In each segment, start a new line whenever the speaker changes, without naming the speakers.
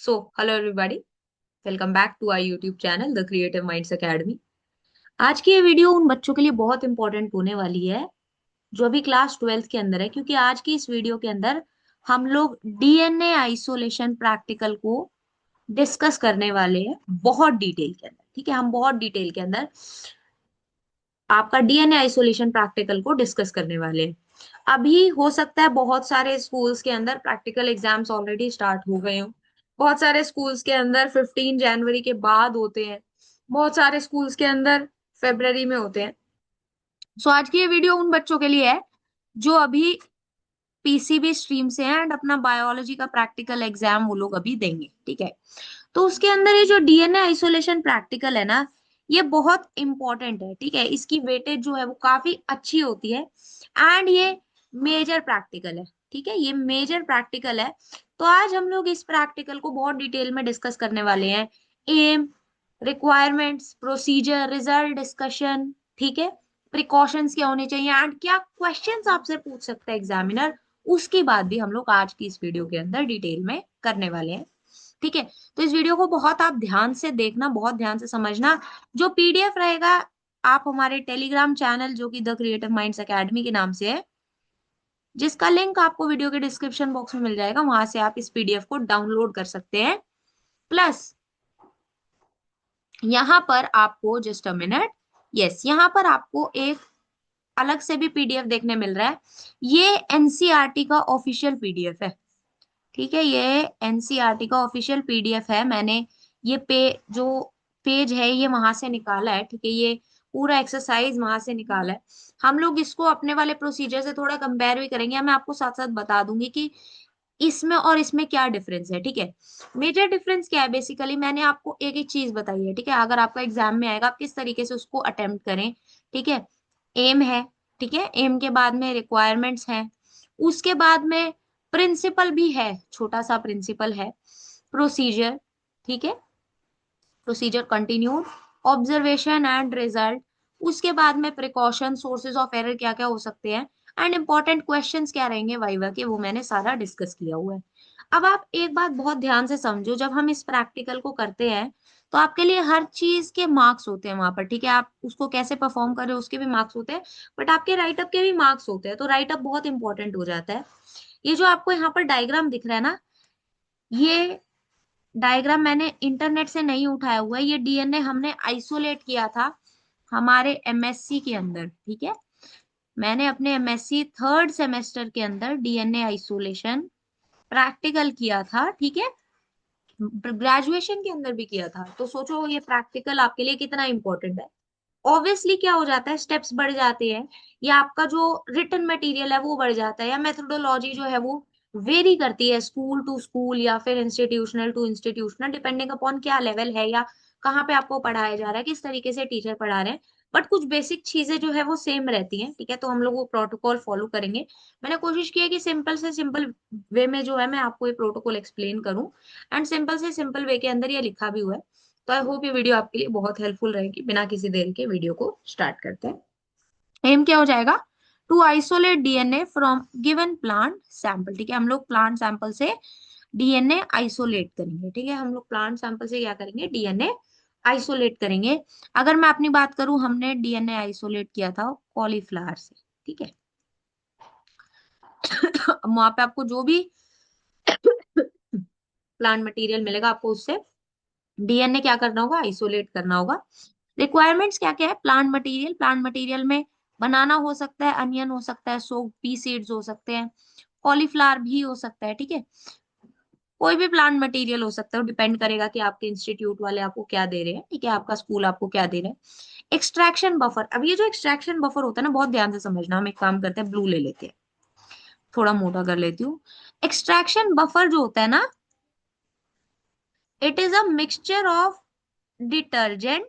So hello everybody, welcome back to our YouTube channel the Creative Minds Academy. आज की ये video उन बच्चों के लिए बहुत इंपॉर्टेंट होने वाली है जो अभी क्लास 12th के अंदर है, क्योंकि आज की इस वीडियो के अंदर हम लोग डीएनए आइसोलेशन प्रैक्टिकल को डिस्कस करने वाले हैं बहुत डिटेल के अंदर। ठीक है, हम बहुत डिटेल के अंदर आपका डीएनए आइसोलेशन प्रैक्टिकल को डिस्कस करने वाले हैं। अभी हो सकता है बहुत सारे स्कूल्स के अंदर प्रैक्टिकल एग्जाम्स ऑलरेडी स्टार्ट हो गए हों। बहुत सारे स्कूल्स के अंदर 15 जनवरी के बाद होते हैं। बहुत सारे स्कूल्स के अंदर फेब्रवरी में होते हैं। सो आज की ये वीडियो उन बच्चों के लिए है जो अभी पीसीबी स्ट्रीम से हैं एंड अपना बायोलॉजी का प्रैक्टिकल एग्जाम वो लोग अभी देंगे। ठीक है, तो उसके अंदर ये जो डीएनए आइसोलेशन प्रैक्टिकल है ना, ये बहुत इंपॉर्टेंट है। ठीक है, इसकी वेटेज जो है वो काफी अच्छी होती है एंड ये मेजर प्रैक्टिकल है। ठीक है, ये मेजर प्रैक्टिकल है। तो आज हम लोग इस प्रैक्टिकल को बहुत डिटेल में डिस्कस करने वाले हैं। Aim, requirements, procedure, result discussion, ठीक है, प्रिकॉशंस क्या होने चाहिए एंड क्या क्वेश्चंस आपसे पूछ सकता है एग्जामिनर, उसकी बात भी हम लोग आज की इस वीडियो के अंदर डिटेल में करने वाले हैं। ठीक है, तो इस वीडियो को बहुत आप ध्यान से देखना, बहुत ध्यान से समझना। जो पीडीएफ रहेगा, आप हमारे टेलीग्राम चैनल जो कि द क्रिएटिव माइंड्स एकेडमी के नाम से है, जिसका लिंक आपको वीडियो के डिस्क्रिप्शन बॉक्स में मिल जाएगा, वहां से आप इस पीडीएफ को डाउनलोड कर सकते हैं। प्लस यहाँ पर आपको जस्ट अ मिनट, यस, यहाँ पर आपको एक अलग से भी पीडीएफ देखने मिल रहा है। ये एनसीईआरटी का ऑफिशियल पीडीएफ है। ठीक है, ये एनसीईआरटी का ऑफिशियल पीडीएफ है। मैंने ये जो पेज है ये वहां से निकाला है। ठीक है, ये पूरा एक्सरसाइज वहां से निकाला है। हम लोग इसको अपने वाले प्रोसीजर से थोड़ा कंपेयर भी करेंगे। मैं आपको साथ साथ बता दूंगी कि इसमें और इसमें क्या डिफरेंस है। ठीक है, मेजर डिफरेंस क्या है, बेसिकली मैंने आपको एक एक चीज बताई है। ठीक है, अगर आपका एग्जाम में आएगा आप किस तरीके से उसको अटेम्प्ट करें। ठीक है, एम है। ठीक है, एम के बाद में रिक्वायरमेंट्स हैं, उसके बाद में प्रिंसिपल भी है, छोटा सा प्रिंसिपल है, प्रोसीजर, ठीक है, procedure continued, observation and result, उसके बाद में प्रिकॉशन, सोर्सेज ऑफ एरर क्या क्या हो सकते हैं एंड इंपॉर्टेंट क्वेश्चंस क्या रहेंगे वाइवा के, वो मैंने सारा डिस्कस किया हुआ है। अब आप एक बात बहुत ध्यान से समझो, जब हम इस प्रैक्टिकल को करते हैं तो आपके लिए हर चीज के मार्क्स होते हैं वहां पर। ठीक है, आप उसको कैसे परफॉर्म कर रहे हो उसके भी मार्क्स होते हैं, बट आपके राइटअप के भी मार्क्स होते हैं। तो राइटअप बहुत इंपॉर्टेंट हो जाता है। ये जो आपको यहाँ पर डायग्राम दिख रहा है ना, ये डायग्राम मैंने इंटरनेट से नहीं उठाया हुआ है। ये डीएनए हमने आइसोलेट किया था हमारे एमएससी के अंदर। ठीक है, मैंने अपने एमएससी थर्ड सेमेस्टर के अंदर डीएनए आइसोलेशन प्रैक्टिकल किया था। ठीक है, ग्रेजुएशन के अंदर भी किया था। तो सोचो ये प्रैक्टिकल आपके लिए कितना इंपॉर्टेंट है। ऑब्वियसली क्या हो जाता है, स्टेप्स बढ़ जाते हैं, या आपका जो रिटन मटेरियल है वो बढ़ जाता है, या मेथोडोलॉजी जो है वो वेरी करती है स्कूल टू स्कूल या फिर institutional to institutional, depending upon क्या लेवल है या कहाँ पे आपको पढ़ाया जा रहा है, किस तरीके से टीचर पढ़ा रहे हैं। बट कुछ बेसिक चीजें जो है वो सेम रहती हैं। ठीक है, तो हम लोग वो प्रोटोकॉल फॉलो करेंगे। मैंने कोशिश की है कि सिंपल से सिंपल वे में जो है मैं आपको ये प्रोटोकॉल एक्सप्लेन करूं, एंड सिंपल से सिंपल वे के अंदर ये लिखा भी हुआ है। तो आई होप ये वीडियो आपके लिए बहुत हेल्पफुल रहेगी। बिना किसी देर के वीडियो को स्टार्ट करते हैं। एम क्या हो जाएगा, to isolate DNA from given plant sample. ठीक है, हम लोग प्लांट सैंपल से डीएनए आइसोलेट करेंगे। ठीक है, हम लोग प्लांट सैंपल से क्या करेंगे, डीएनए आइसोलेट करेंगे। अगर मैं अपनी बात करूं, हमने डीएनए आइसोलेट किया था कॉलीफ्लावर से। ठीक है, वहां पे आपको जो भी प्लांट मटेरियल मिलेगा आपको उससे डीएनए क्या करना होगा, आइसोलेट करना होगा। रिक्वायरमेंट्स क्या क्या है, प्लांट मटेरियल, प्लांट मटेरियल में बनाना हो सकता है, अनियन हो सकता है, सोक पी सीड्स हो सकते हैं, कॉलीफ्लावर भी हो सकता है। ठीक है, कोई भी प्लांट मटेरियल हो सकता है, डिपेंड करेगा कि आपके इंस्टीट्यूट वाले आपको क्या दे रहे हैं। ठीक है, आपका स्कूल आपको क्या दे रहे हैं। एक्सट्रैक्शन बफर, अब ये जो एक्सट्रैक्शन बफर होता है ना, बहुत ध्यान से समझना। हम एक काम करते हैं, ब्लू ले लेते हैं, थोड़ा मोटा कर लेती हूँ। एक्सट्रैक्शन बफर जो होता है ना, it is a mixture of detergent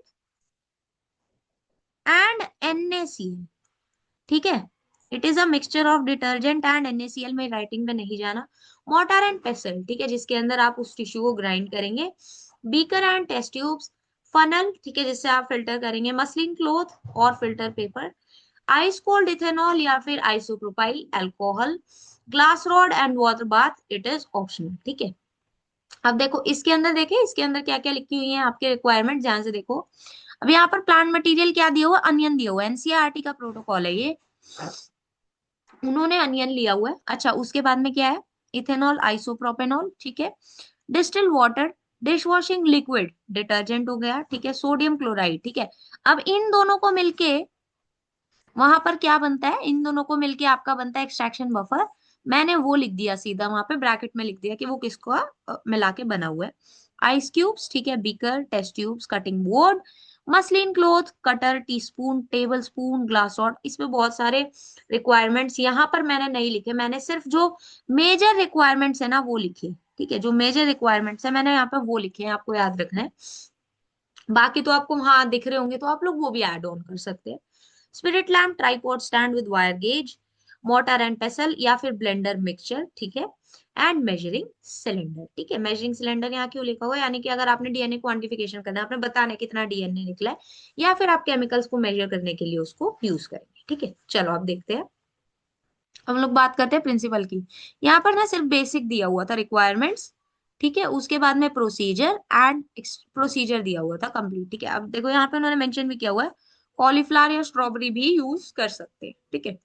and NaCl। ठीक है, it is a mixture of detergent and NaCl, में राइटिंग में नहीं जाना। मोटर एंड पेसल, ठीक है, जिसके अंदर आप उस टिश्यू को ग्राइंड करेंगे। Beaker and test tubes, funnel, ठीक है, जिससे आप फिल्टर करेंगे। मसलिन क्लोथ और filter paper, ice cold ethanol या फिर isopropyl alcohol, glass rod and water bath, it is optional. ठीक है, अब देखो इसके अंदर, देखे इसके अंदर क्या क्या लिखी हुई है आपके रिक्वायरमेंट, ध्यान से देखो। अब यहाँ पर प्लांट मटेरियल क्या दिया हुआ, अनियन दिया हुआ है, एनसीईआरटी का प्रोटोकॉल है ये, उन्होंने अनियन लिया हुआ है। अच्छा उसके बाद में क्या है, इथेनॉल आइसोप्रोपेनॉल, ठीक है। Distil water, dish washing liquid, detergent हो गया, ठीक है। सोडियम क्लोराइड, ठीक है। अब इन दोनों को मिलके वहां पर क्या बनता है, इन दोनों को मिलके आपका बनता है एक्सट्रैक्शन बफर। मैंने वो लिख दिया सीधा वहां पे ब्रैकेट में लिख दिया कि वो किसको मिला के बना हुआ है। आइस क्यूब्स, ठीक है, beaker, test tubes, cutting board, muslin cloth, cutter, teaspoon, tablespoon, glass rod, इसमें बहुत सारे रिक्वायरमेंट्स यहाँ पर मैंने नहीं लिखे, मैंने सिर्फ जो मेजर रिक्वायरमेंट्स है ना वो लिखे, ठीक है। जो मेजर रिक्वायरमेंट्स है मैंने यहाँ पे वो लिखे हैं, आपको याद रखना है। बाकी तो आपको हाँ दिख रहे होंगे तो आप लोग वो भी ऐड ऑन कर सकते हैं। Spirit lamp, tripod stand with wire gauge, motor and पेसल या फिर ब्लेंडर मिक्सचर, ठीक है। एंड मेजरिंग सिलेंडर, ठीक है। मेजरिंग सिलेंडर यहाँ क्यों लिखा हुआ है, यानी कि अगर आपने डीएनए क्वांटिफिकेशन करना है, आपने बताना है कितना डीएनए निकला है, या फिर आप केमिकल्स को मेजर करने के लिए उसको यूज करेंगे, ठीक है। चलो आप देखते हैं, हम लोग बात करते हैं प्रिंसिपल की। यहाँ पर ना सिर्फ बेसिक दिया हुआ था रिक्वायरमेंट्स, ठीक है। उसके बाद में प्रोसीजर एंड प्रोसीजर दिया हुआ था कंप्लीट, ठीक है। अब देखो यहाँ पे उन्होंने मेंशन भी किया हुआ है, कॉलीफ्लावर या स्ट्रॉबेरी भी यूज कर सकते हैं, ठीक है।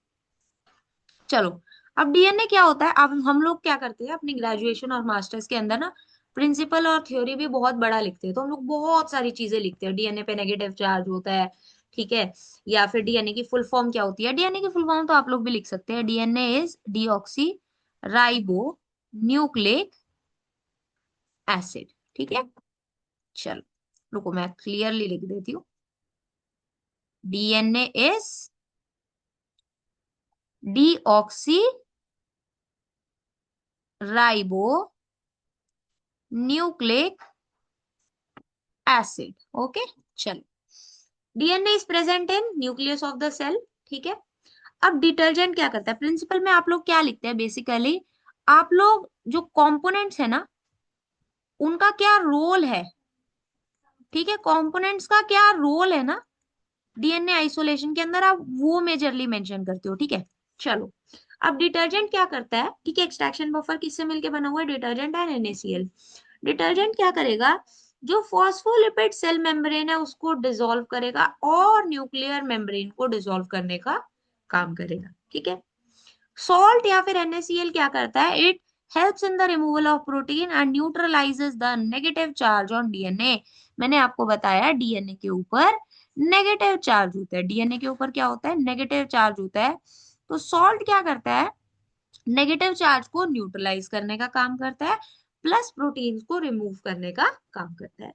चलो, अब डीएनए क्या होता है, अब हम लोग क्या करते हैं अपनी ग्रेजुएशन और मास्टर्स के अंदर ना, प्रिंसिपल और थ्योरी भी बहुत बड़ा लिखते हैं, तो हम लोग बहुत सारी चीजें लिखते हैं। डीएनए पे नेगेटिव चार्ज होता है, ठीक है। या फिर डीएनए की फुल फॉर्म क्या होती है, डीएनए की फुल फॉर्म तो आप लोग भी लिख सकते हैं, DNA is deoxyribonucleic acid, ठीक है। चलो रुको मैं क्लियरली लिख देती हूँ, DNA is deoxyribonucleic acid, okay. चलो, DNA is present in nucleus of the cell, ठीक है। अब डिटर्जेंट क्या करता है, प्रिंसिपल में आप लोग क्या लिखते हैं बेसिकली, आप लोग जो कंपोनेंट्स है ना उनका क्या रोल है, ठीक है। कंपोनेंट्स का क्या रोल है ना डीएनए आइसोलेशन के अंदर, आप वो मेजरली मेंशन करते हो, ठीक है। चलो, अब डिटर्जेंट क्या करता है, ठीक है। एक्सट्रैक्शन बफर किससे मिलके बना हुआ है, डिटर्जेंट एंड एनएसीएल। डिटर्जेंट क्या करेगा, जो फॉस्फोलिपिड सेल मेम्ब्रेन है उसको डिसॉल्व करेगा और न्यूक्लियर मेम्ब्रेन को डिसॉल्व करने का काम करेगा, ठीक है। सॉल्ट या फिर NaCl क्या करता है, it helps in the removal of protein and neutralises the negative charge on DNA. मैंने आपको बताया डीएनए के ऊपर नेगेटिव चार्ज होता है, डीएनए के ऊपर क्या होता है, नेगेटिव चार्ज होता है। तो सॉल्ट क्या करता है, नेगेटिव चार्ज को न्यूट्रलाइज करने का काम करता है, प्लस प्रोटीन को रिमूव करने का काम करता है।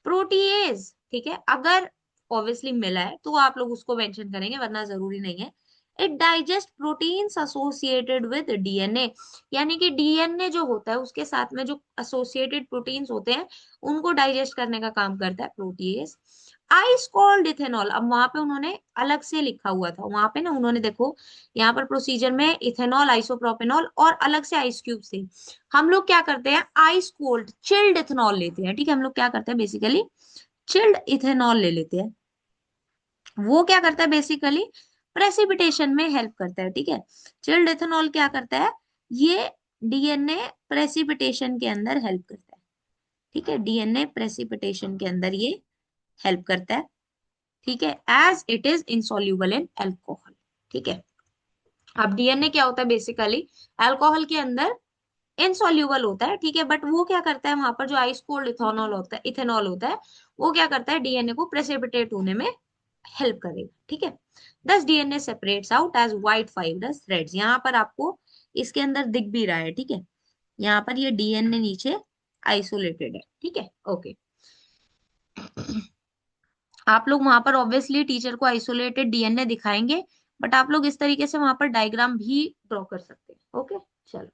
प्रोटीएज, ठीक है, अगर ऑब्वियसली मिला है तो आप लोग उसको मेंशन करेंगे, वरना जरूरी नहीं है। It digest proteins associated with DNA, यानी कि डीएनए जो होता है उसके साथ में जो एसोसिएटेड प्रोटीन्स होते हैं उनको डाइजेस्ट करने का काम करता है प्रोटीएज। आइस कोल्ड इथेनॉल, अब वहां पे उन्होंने अलग से लिखा हुआ था, वहां पे ना उन्होंने देखो यहाँ पर प्रोसीजर में इथेनॉल आइसोप्रोपेनॉल और अलग से आइस क्यूब थे। हम लोग क्या करते हैं, आइस कोल्ड चिल्ड इथेनॉल लेते हैं, ठीक है। हम लोग क्या करते हैं बेसिकली चिल्ड इथेनॉल ले लेते हैं। वो क्या करता है बेसिकली, प्रेसिपिटेशन में हेल्प करता है, ठीक है। चिल्ड इथेनॉल क्या करता है, ये डीएनए प्रेसिपिटेशन के अंदर हेल्प करता है, ठीक है। डीएनए प्रेसिपिटेशन के अंदर ये हेल्प करता है, ठीक है, as it is insoluble in alcohol, ठीक है। अब डीएनए क्या होता है बेसिकली, अल्कोहल के अंदर इनसॉल्यूबल होता है, ठीक है। बट वो क्या करता है, वहां पर जो आइस कोल्ड इथेनॉल होता है, इथेनॉल होता है, वो क्या करता है डीएनए को प्रेसिपिटेट होने में हेल्प करेगा, ठीक है। Thus DNA separates out as white fibrous threads, यहाँ पर आपको इसके अंदर दिख भी रहा है, ठीक है। यहाँ पर ये डीएनए नीचे आइसोलेटेड है, ठीक है, ओके। आप लोग वहां पर ऑब्वियसली टीचर को आइसोलेटेड डीएनए दिखाएंगे, बट आप लोग इस तरीके से वहां पर डायग्राम भी ड्रॉ कर सकते हैं, ओके। चलो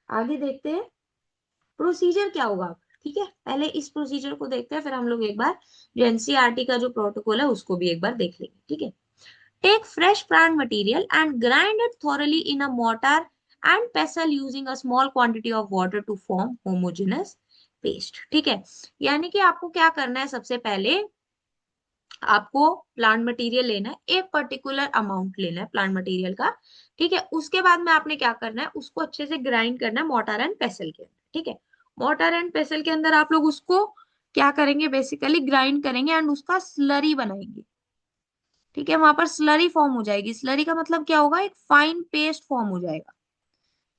आगे देखते हैं प्रोसीजर क्या होगा, ठीक है। पहले इस प्रोसीजर को देखते हैं, फिर हम लोग एक बार जो एनसीईआरटी का जो प्रोटोकॉल है उसको भी एक बार देख लेंगे, ठीक है। Take fresh plant material and grind it thoroughly in a mortar and pestle using a small quantity of water to form homogeneous paste, ठीक है। यानी कि आपको क्या करना है, सबसे पहले आपको प्लांट मटेरियल लेना है, एक पर्टिकुलर अमाउंट लेना है प्लांट मटेरियल का, ठीक है। उसके बाद में आपने क्या करना है, उसको अच्छे से ग्राइंड करना है मोटार एंड पेसल के अंदर, ठीक है। मोर्टार एंड पेसल के अंदर आप लोग उसको क्या करेंगे, बेसिकली ग्राइंड करेंगे एंड उसका स्लरी बनाएंगे। ठीक है, वहां पर स्लरी फॉर्म हो जाएगी। स्लरी का मतलब क्या होगा, एक फाइन पेस्ट फॉर्म हो जाएगा।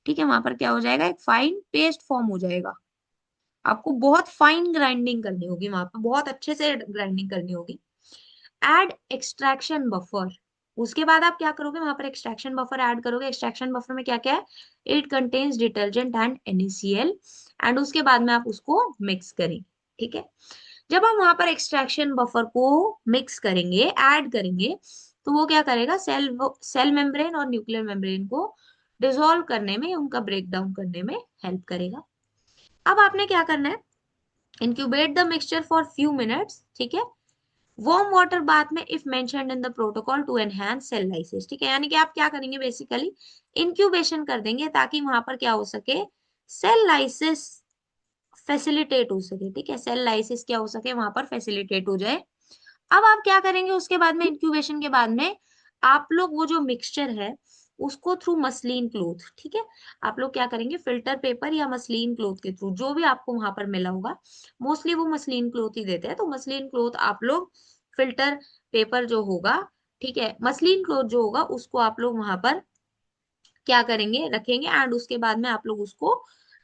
ठीक है, वहां पर क्या हो जाएगा, एक फाइन पेस्ट फॉर्म हो जाएगा। आपको बहुत फाइन ग्राइंडिंग करनी होगी, वहां पर बहुत अच्छे से ग्राइंडिंग करनी होगी। एड एक्सट्रैक्शन बफर, उसके बाद आप क्या करोगे, वहां पर एक्सट्रैक्शन बफर ऐड करोगे। एक्सट्रैक्शन बफर में क्या क्या है, it contains detergent and NaCl, and उसके बाद में आप उसको मिक्स करेंगे। ठीक है, जब हम वहां पर एक्सट्रैक्शन बफर को मिक्स करेंगे, ऐड करेंगे, तो वो क्या करेगा, सेल मेम्ब्रेन और न्यूक्लियर मेम्ब्रेन को डिसॉल्व करने में, उनका ब्रेक डाउन करने में हेल्प करेगा। अब आपने क्या करना है, incubate the mixture for few minutes. ठीक है, वार्म वाटर बाथ में if mentioned in the protocol to enhance cell lysis. ठीक है, यानी कि आप क्या करेंगे, बेसिकली इंक्यूबेशन कर देंगे ताकि वहां पर क्या हो सके, सेल लाइसिस फैसिलिटेट हो सके। ठीक है, सेल लाइसिस क्या हो सके, वहां पर फैसिलिटेट हो जाए। अब आप क्या करेंगे, उसके बाद में इंक्यूबेशन के बाद में आप लोग वो जो मिक्सचर है उसको थ्रू मसलिन क्लोथ, ठीक है, आप लोग क्या करेंगे, फिल्टर पेपर या मसलिन क्लोथ के थ्रू, जो भी आपको वहां पर मिला होगा, मोस्टली वो मसलिन क्लोथ ही देते हैं, तो मसलिन क्लोथ आप लोग, फिल्टर पेपर जो होगा, ठीक है, मसलिन क्लोथ जो होगा उसको आप लोग वहां पर क्या करेंगे, रखेंगे, एंड उसके बाद में आप लोग उसको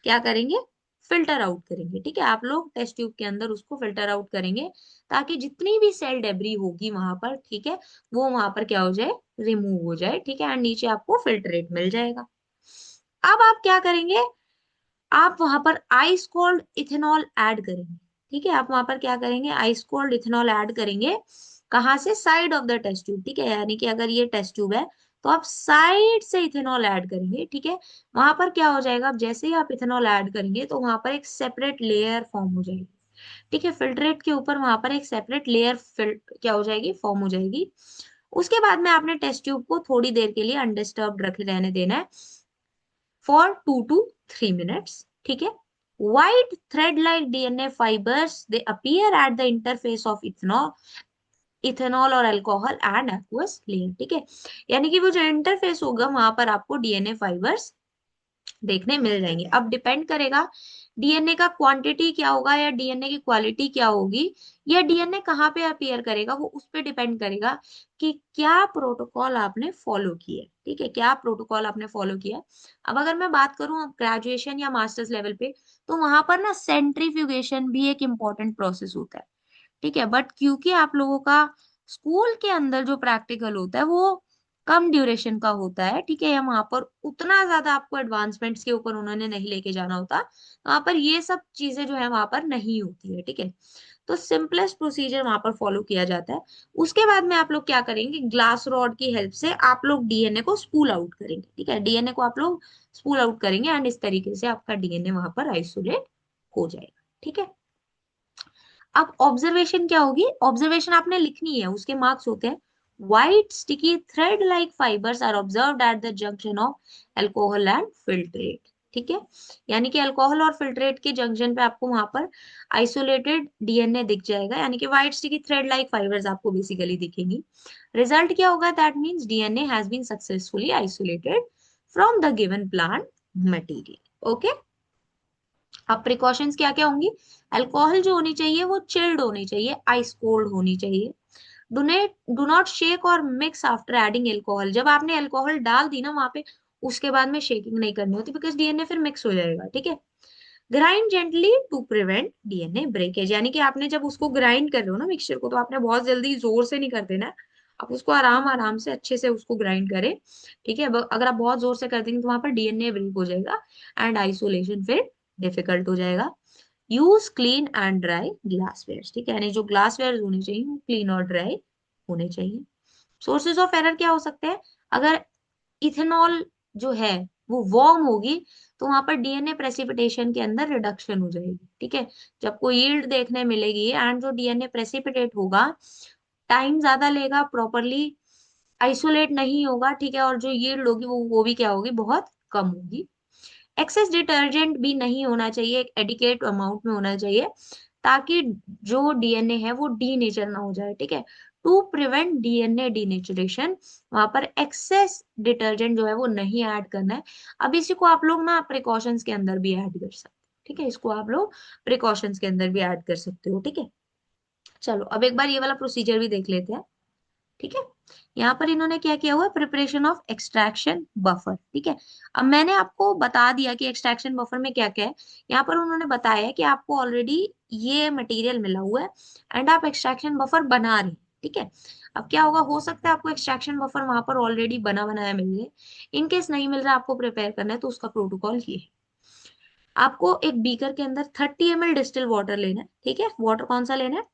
क्या करेंगे, फिल्टर आउट करेंगे। ठीक है, आप लोग टेस्ट ट्यूब के अंदर उसको फिल्टर आउट करेंगे ताकि जितनी भी सेल डेब्री होगी वहां पर, ठीक है, वो वहां पर क्या हो जाए, रिमूव हो जाए। ठीक है, एंड नीचे आपको फिल्ट्रेट मिल जाएगा। अब आप क्या करेंगे, आप वहां पर आइस कोल्ड इथेनॉल ऐड करेंगे। ठीक है, आप वहां पर क्या करेंगे, आइस कोल्ड इथेनॉल ऐड करेंगे। कहाँ से, side of the test tube. ठीक है, यानी कि अगर ये टेस्ट ट्यूब है तो आप साइड से इथेनॉल ऐड करेंगे। ठीक है, वहां पर क्या हो जाएगा, अब जैसे ही आप इथेनॉल ऐड करेंगे तो वहां पर एक सेपरेट लेयर फॉर्म हो जाएगी। ठीक है, फिल्ट्रेट के ऊपर वहां पर एक सेपरेट लेयर क्या हो जाएगी, फॉर्म हो जाएगी। उसके बाद में आपने टेस्ट ट्यूब को थोड़ी देर के लिए अनडिस्टर्ब रख रहने देना है, फॉर 2 to 3 minutes. ठीक है, white thread like DNA fibers they appear at the interface of ethanol और अल्कोहल एंड aqueous layer। ठीक है, यानी कि वो जो इंटरफेस होगा वहां पर आपको डीएनए फाइबर्स देखने मिल जाएंगे। अब डिपेंड करेगा डीएनए का क्वांटिटी क्या होगा या डीएनए की क्वालिटी क्या होगी, या डीएनए कहाँ पे अपीयर करेगा, वो उस पर डिपेंड करेगा कि क्या प्रोटोकॉल आपने फॉलो किया। ठीक है, क्या प्रोटोकॉल आपने फॉलो किया। अब अगर मैं बात करूं अब ग्रेजुएशन या मास्टर्स लेवल पे, तो वहां पर ना सेंट्रीफ्यूगेशन भी एक इम्पॉर्टेंट प्रोसेस होता है। ठीक है, बट क्योंकि आप लोगों का स्कूल के अंदर जो प्रैक्टिकल होता है वो कम ड्यूरेशन का होता है, ठीक है, या वहां पर उतना ज्यादा आपको एडवांसमेंट्स के ऊपर उन्होंने नहीं लेके जाना होता, वहां पर ये सब चीजें जो है वहां पर नहीं होती है। ठीक है, तो सिंपलेस्ट प्रोसीजर वहां पर फॉलो किया जाता है। उसके बाद में आप लोग क्या करेंगे, ग्लास रॉड की हेल्प से आप लोग डीएनए को स्पूल आउट करेंगे। ठीक है, डीएनए को आप लोग स्पूल आउट करेंगे एंड इस तरीके से आपका डीएनए वहां पर आइसोलेट हो जाएगा। ठीक है, अब ऑब्जर्वेशन क्या होगी, ऑब्जर्वेशन आपने लिखनी है, उसके मार्क्स होते हैं। White sticky thread like fibres are observed at the junction of alcohol and filtrate. ठीक है, यानी कि अल्कोहल और फिल्ट्रेट के जंक्शन पे आपको वहां पर आइसोलेटेड डीएनए दिख जाएगा, यानी कि white sticky thread like fibres आपको बेसिकली दिखेंगी। रिजल्ट क्या होगा, that means DNA has been successfully isolated from the given plant material. Okay, अब प्रिकॉशंस क्या क्या होंगी, अल्कोहल जो होनी चाहिए वो चिल्ड होनी चाहिए, आइस कोल्ड होनी चाहिए। डू नॉट शेक और मिक्स आफ्टर एडिंग एल्कोहल, जब आपने अल्कोहल डाल दी ना वहां पे, उसके बाद में शेकिंग नहीं करनी होती, बिकॉज डीएनए फिर मिक्स हो जाएगा। ठीक है, grind gently to prevent DNA breakage, यानी कि आपने जब उसको ग्राइंड कर रहे हो ना मिक्सचर को, तो आपने बहुत जल्दी जोर से नहीं कर देना है, आप उसको आराम आराम से अच्छे से उसको ग्राइंड करें। ठीक है, अगर आप बहुत जोर से कर देंगे तो वहां पर डीएनए ब्रेक हो जाएगा एंड आइसोलेशन फिर डिफिकल्ट हो जाएगा। Use clean and dry glassware. ठीक है, यानी जो ग्लासवेयर होने चाहिए वो क्लीन और ड्राई होने चाहिए। सोर्सेज ऑफ एरर क्या हो सकते हैं, अगर इथेनॉल जो है वो वार्म होगी तो वहां पर डीएनए प्रेसिपिटेशन के अंदर रिडक्शन हो जाएगी। ठीक है, जब कोई यील्ड देखने मिलेगी एंड जो डीएनए प्रेसिपिटेट होगा, टाइम ज्यादा लेगा, प्रॉपरली आइसोलेट नहीं होगा। ठीक है, और जो यील्ड होगी वो भी क्या होगी, बहुत कम होगी। एक्सेस डिटर्जेंट भी नहीं होना चाहिए, एक एडिकेट अमाउंट में होना चाहिए ताकि जो डीएनए है वो डीनेचर ना हो जाए। ठीक है, टू प्रिवेंट डीएनए डीनेचुरेशन, वहां पर एक्सेस डिटर्जेंट जो है वो नहीं ऐड करना है। अब इसी को आप लोग ना प्रिकॉशंस के अंदर भी ऐड कर सकते हैं। ठीक है, इसको आप लोग प्रिकॉशंस के अंदर भी ऐड कर सकते हो। ठीक है, चलो अब एक बार ये वाला प्रोसीजर भी देख लेते हैं। ठीक है, यहाँ पर इन्होंने क्या किया हुआ है, प्रिपरेशन ऑफ एक्सट्रैक्शन बफर। ठीक है, अब मैंने आपको बता दिया कि एक्सट्रैक्शन बफर में क्या क्या है। यहाँ पर उन्होंने बताया है कि आपको ऑलरेडी ये मटेरियल मिला हुआ है एंड आप एक्सट्रैक्शन बफर बना रहे हैं। ठीक है, अब क्या होगा, हो सकता है आपको एक्सट्रैक्शन बफर वहां पर ऑलरेडी बना बनाया मिल जाए। इनकेस नहीं मिल रहा, आपको प्रिपेयर करना है, तो उसका प्रोटोकॉल ये है। आपको एक बीकर के अंदर 30 ml डिस्टिल वाटर लेना है। ठीक है, वाटर कौन सा लेना है,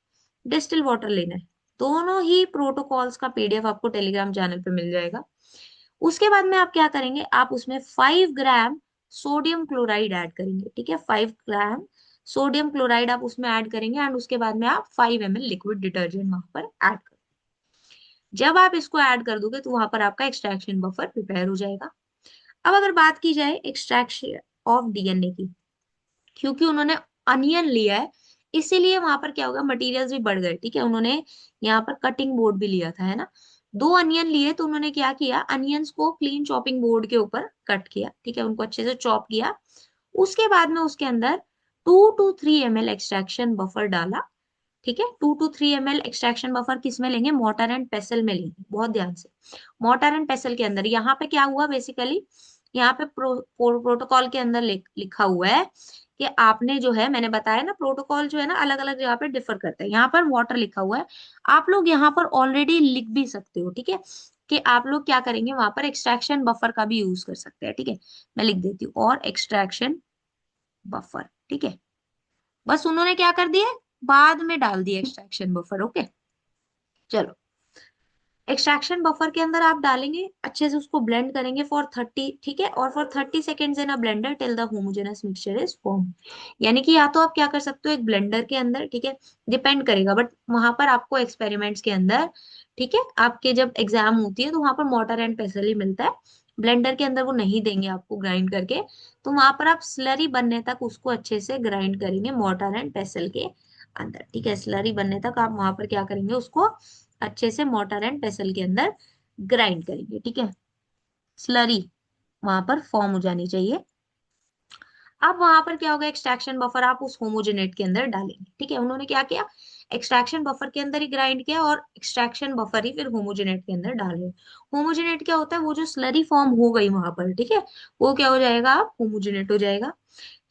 डिस्टिल वाटर लेना है। दोनों ही प्रोटोकॉल्स का पीडीएफ आपको टेलीग्राम चैनल पे मिल जाएगा। उसके बाद में आप क्या करेंगे, आप उसमें 5 ग्राम सोडियम क्लोराइड ऐड करेंगे। ठीक है, 5 ग्राम सोडियम क्लोराइड आप उसमें ऐड करेंगे एंड उसके बाद में आप 5 ml लिक्विड डिटर्जेंट वहां पर ऐड करेंगे। जब आप इसको ऐड कर दोगे तो वहां पर आपका एक्सट्रैक्शन बफर प्रिपेयर हो जाएगा। अब अगर बात की जाए एक्सट्रैक्शन ऑफ डीएनए की, क्योंकि उन्होंने अनियन लिया है, इसीलिए वहां पर क्या होगा, मटेरियल्स भी बढ़ गए। ठीक है, उन्होंने यहाँ पर कटिंग बोर्ड भी लिया था, है ना। 2 अनियन लिए तो उन्होंने क्या किया, अनियंस को क्लीन चॉपिंग बोर्ड के ऊपर कट किया। ठीक है, उनको अच्छे से चॉप किया। उसके बाद में उसके अंदर 2 to 3 ml एक्सट्रैक्शन बफर डाला। ठीक है, 2 to 3 ml एक्सट्रैक्शन बफर किस में लेंगे, मोर्टार एंड पेसल में लेंगे, बहुत ध्यान से। मोर्टार एंड पेसल के अंदर यहाँ पे क्या हुआ बेसिकली, यहाँ पे प्रोटोकॉल के अंदर लिखा हुआ है कि आपने जो है, मैंने बताया ना, प्रोटोकॉल जो है ना अलग अलग जगह पे डिफर करता है। यहाँ पर वाटर लिखा हुआ है, आप लोग यहाँ पर ऑलरेडी लिख भी सकते हो। ठीक है, कि आप लोग क्या करेंगे, वहां पर एक्सट्रैक्शन बफर का भी यूज कर सकते हैं। ठीक है, मैं लिख देती हूँ, और एक्सट्रैक्शन बफर। ठीक है, बस उन्होंने क्या कर दिया, बाद में डाल दिया एक्सट्रैक्शन बफर। ओके, चलो एक्सट्रैक्शन बफर के अंदर आप डालेंगे, अच्छे से उसको ब्लेंड करेंगे फॉर 30। ठीक है, और for 30 seconds in a blender till the homogeneous mixture is form. यानी कि या तो आप क्या कर सकते हो एक ब्लेंडर के अंदर, ठीक है, डिपेंड करेगा, बट वहां पर आपको एक्सपेरिमेंट्स के अंदर, ठीक है, आपके जब एग्जाम होती है तो वहां पर मोटर एंड पेसल ही मिलता है। ब्लेंडर के अंदर वो नहीं देंगे आपको ग्राइंड करके, तो वहां पर आप स्लरी बनने तक उसको अच्छे से ग्राइंड करेंगे मोटर एंड पेसल के अंदर। ठीक है, स्लरी बनने तक आप वहां पर क्या करेंगे, उसको अच्छे से मोटर एंड पेसल के अंदर ग्राइंड करेंगे। ठीक है, स्लरी वहां पर फॉर्म हो जानी चाहिए। अब वहां पर क्या होगा, एक्सट्रैक्शन बफर आप उस होमोजेनेट के अंदर डालेंगे। ठीक है, उन्होंने क्या किया, एक्सट्रैक्शन बफर के अंदर ही ग्राइंड किया और एक्सट्रैक्शन बफर ही फिर होमोजेनेट के अंदर डाल रहे। होमोजेनेट क्या होता है, वो जो स्लरी फॉर्म हो गई वहां पर, ठीक है, वो क्या हो जाएगा, होमोजेनेट हो जाएगा।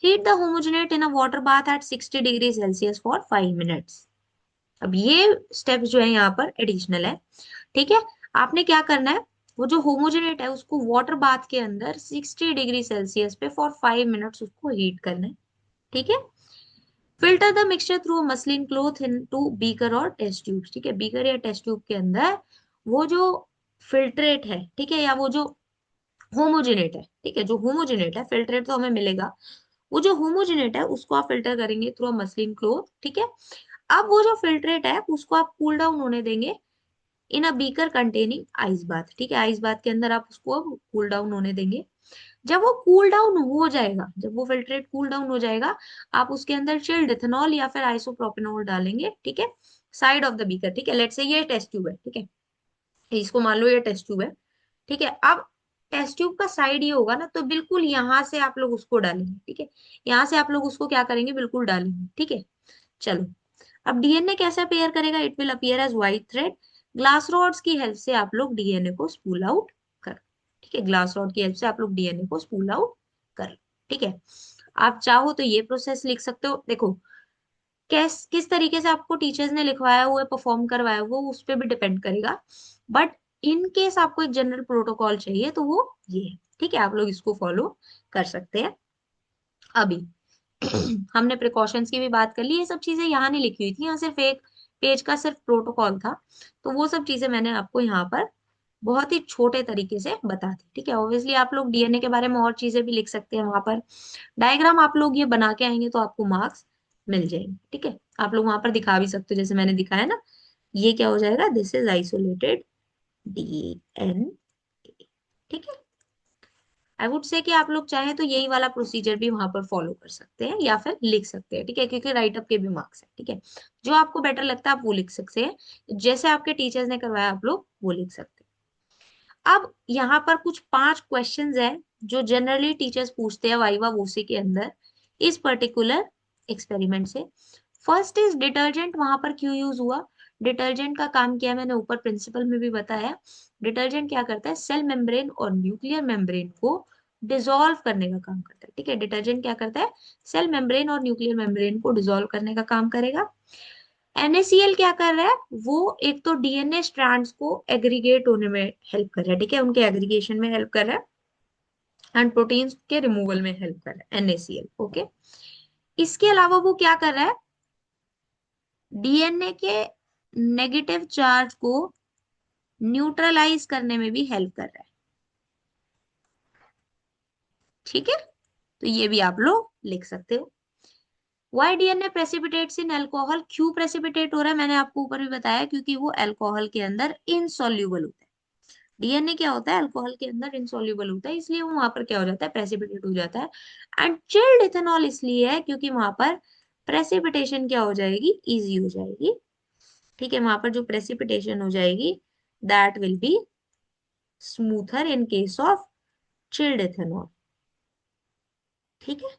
Heat the homogenate in a water bath at 60 degree Celsius for 5 minutes. अब ये स्टेप्स जो है यहाँ पर एडिशनल है। ठीक है, आपने क्या करना है, वो जो होमोजेनेट है उसको वाटर बाथ के अंदर 60 डिग्री सेल्सियस पे फॉर 5 मिनट्स उसको हीट करना है। ठीक है, filter the mixture through muslin cloth into beaker और टेस्ट ट्यूब। ठीक है, बीकर या टेस्ट ट्यूब के अंदर वो जो फिल्ट्रेट है, ठीक है, या वो जो होमोजेनेट है, ठीक है, जो होमोजेनेट है, फिल्ट्रेट तो हमें मिलेगा, वो जो होमोजेनेट है उसको आप फिल्टर करेंगे थ्रू मसलिन क्लोथ। ठीक है, अब वो जो फिल्ट्रेट है उसको आप कूल डाउन होने देंगे in a beaker containing ice bath. ठीक है, आइस बाथ के अंदर आप उसको कूल डाउन होने देंगे। जब वो कूल डाउन हो जाएगा, जब वो फिल्ट्रेट कूल डाउन हो जाएगा, आप उसके अंदर चिल्ड इथेनॉल या फिर आइसोप्रोपेनॉल डालेंगे। ठीक है, साइड ऑफ द बीकर। ठीक है, लेट्स से ये टेस्ट ट्यूब है, ठीक है, इसको मान लो ये टेस्ट ट्यूब है। ठीक है, अब टेस्ट ट्यूब का साइड ये होगा ना, तो बिल्कुल यहां से आप लोग उसको डालेंगे। ठीक है, यहाँ से आप लोग उसको क्या करेंगे, बिल्कुल डालेंगे। ठीक है, चलो अब डीएनए कैसे अपीयर करेगा, it will appear as white thread. Glass rods की हेल्प से आप लोग डीएनए को स्पूल आउट कर। ठीक है, ग्लास रॉड की हेल्प से आप लोग डीएनए को स्पूल आउट कर। ठीक है, आप चाहो तो ये प्रोसेस लिख सकते हो। देखो किस तरीके से आपको टीचर्स ने लिखवाया हुआ है, परफॉर्म करवाया हुआ है, उस पर भी डिपेंड करेगा। बट इन केस आपको एक जनरल प्रोटोकॉल चाहिए तो वो ये है। ठीक है, आप लोग इसको फॉलो कर सकते हैं। अभी हमने प्रिकॉशंस की भी बात कर ली, ये सब चीजें यहाँ नहीं लिखी हुई थी, यहाँ सिर्फ एक पेज का सिर्फ प्रोटोकॉल था, तो वो सब चीजें मैंने आपको यहाँ पर बहुत ही छोटे तरीके से बता दी। ठीक है, ऑब्वियसली आप लोग डीएनए के बारे में और चीजें भी लिख सकते हैं, वहां पर डायग्राम आप लोग ये बना के आएंगे तो आपको मार्क्स मिल जाएंगे। ठीक है, आप लोग वहां पर दिखा भी सकते हो, जैसे मैंने दिखाया ना, ये क्या हो जाएगा, दिस इज आइसोलेटेड डीएनए। ठीक है, आई वुड से कि आप लोग चाहें तो यही वाला प्रोसीजर भी वहां पर फॉलो कर सकते हैं या फिर लिख सकते हैं। ठीक है, क्योंकि राइट अप के भी मार्क्स है। ठीक है, जो आपको बेटर लगता है आप वो लिख सकते हैं, जैसे आपके टीचर्स ने करवाया आप लोग वो लिख सकते हैं। अब यहाँ पर कुछ 5 क्वेश्चंस हैं जो जनरली टीचर्स पूछते हैं वाइवा वोसे के अंदर, इस पर्टिकुलर एक्सपेरिमेंट से। फर्स्ट इज डिटर्जेंट, वहां पर क्यों यूज हुआ? डिटर्जेंट का काम किया मैंने ऊपर प्रिंसिपल में भी बताया। डिटर्जेंट क्या करता है? सेल मेम्ब्रेन और न्यूक्लियर मेम्ब्रेन को डिसॉल्व करने का काम करता है। ठीक है, डिटर्जेंट क्या करता है? सेल मेम्ब्रेन और न्यूक्लियर मेम्ब्रेन को डिसॉल्व करने का काम करेगा। NaCl क्या कर रहा है? वो एक तो डीएनए स्ट्रैंड्स को एग्रीगेट होने में हेल्प कर रहा है, ठीक है, उनके एग्रीगेशन में हेल्प कर रहा है, एंड प्रोटीन्स के रिमूवल में हेल्प कर रहा है NaCl। ओके, इसके अलावा वो क्या कर रहा है? डीएनए के नेगेटिव चार्ज को न्यूट्रलाइज करने में भी हेल्प कर रहा है। ठीक है, तो ये भी आप लोग लिख सकते हो। वाई डीएनए प्रेसिपिटेट्स इन अल्कोहल, क्यों प्रेसिपिटेट हो रहा है मैंने आपको ऊपर भी बताया, क्योंकि वो अल्कोहल के अंदर इनसॉल्यूबल होता है। डीएनए क्या होता है? अल्कोहल के अंदर इनसॉल्यूबल होता है, इसलिए वो वहां पर क्या हो जाता है? प्रेसिपिटेट हो जाता है। एंड चिल्ड इथेनॉल इसलिए है क्योंकि वहां पर प्रेसिपिटेशन क्या हो जाएगी? इजी हो जाएगी। ठीक है, वहां पर जो प्रेसिपिटेशन हो जाएगी that will be smoother in case of chilled ethanol. ठीक है,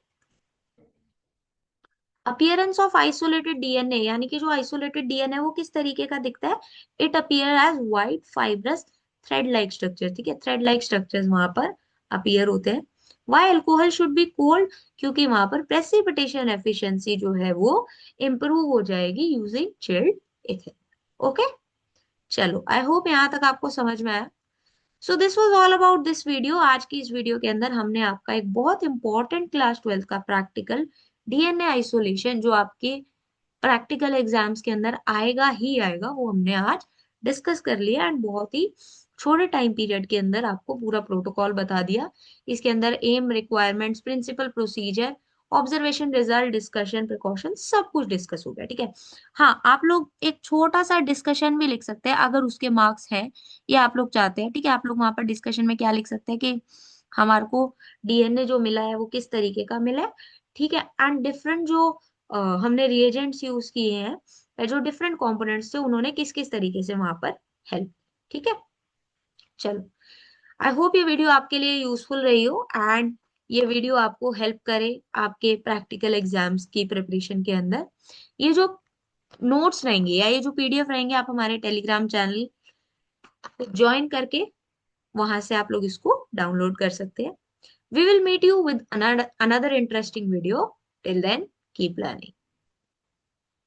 अपीयरेंस ऑफ आइसोलेटेड डीएनए, यानी कि जो आइसोलेटेड डीएनए वो किस तरीके का दिखता है? It appear as white fibrous thread like structure. ठीक है, थ्रेड लाइक स्ट्रक्चर्स वहां पर अपीयर होते हैं। Why alcohol should be cold? क्योंकि वहां पर प्रेसिपिटेशन एफिशिएंसी जो है वो इंप्रूव हो जाएगी यूजिंग चिल्ड इथेनॉल। ओके, चलो आई होप यहाँ तक आपको समझ में आया। So this was all about this video. आज की इस वीडियो के अंदर हमने आपका एक बहुत इंपॉर्टेंट क्लास 12th का प्रैक्टिकल डीएनए आइसोलेशन, जो आपके प्रैक्टिकल एग्जाम्स के अंदर आएगा ही आएगा, वो हमने आज डिस्कस कर लिया, एंड बहुत ही छोटे टाइम पीरियड के अंदर आपको पूरा प्रोटोकॉल बता दिया। इसके अंदर aim, requirements, principle, procedure, observation, result, discussion, precaution, सब कुछ डिस्कस हो गया। ठीक है, हाँ आप लोग एक छोटा सा डिस्कशन भी लिख सकते हैं अगर उसके मार्क्स हैं या आप लोग चाहते हैं। ठीक है, आप लोग वहां पर डिस्कशन में क्या लिख सकते हैं कि हमारे को डीएनए जो मिला है वो किस तरीके का मिला है। ठीक है, एंड डिफरेंट जो हमने रिएजेंट्स यूज किए हैं, जो डिफरेंट कंपोनेंट्स थे, उन्होंने किस किस तरीके से वहां पर हेल्प। ठीक है, चलो आई होप ये वीडियो आपके लिए यूजफुल रही हो, एंड ये वीडियो आपको हेल्प करे आपके प्रैक्टिकल एग्जाम्स की प्रिपरेशन के अंदर। ये जो नोट्स रहेंगे या ये जो PDF रहेंगे, आप हमारे टेलीग्राम चैनल को ज्वाइन करके वहां से आप लोग इसको डाउनलोड कर सकते हैं। We will meet you with another interesting video. Till then keep learning.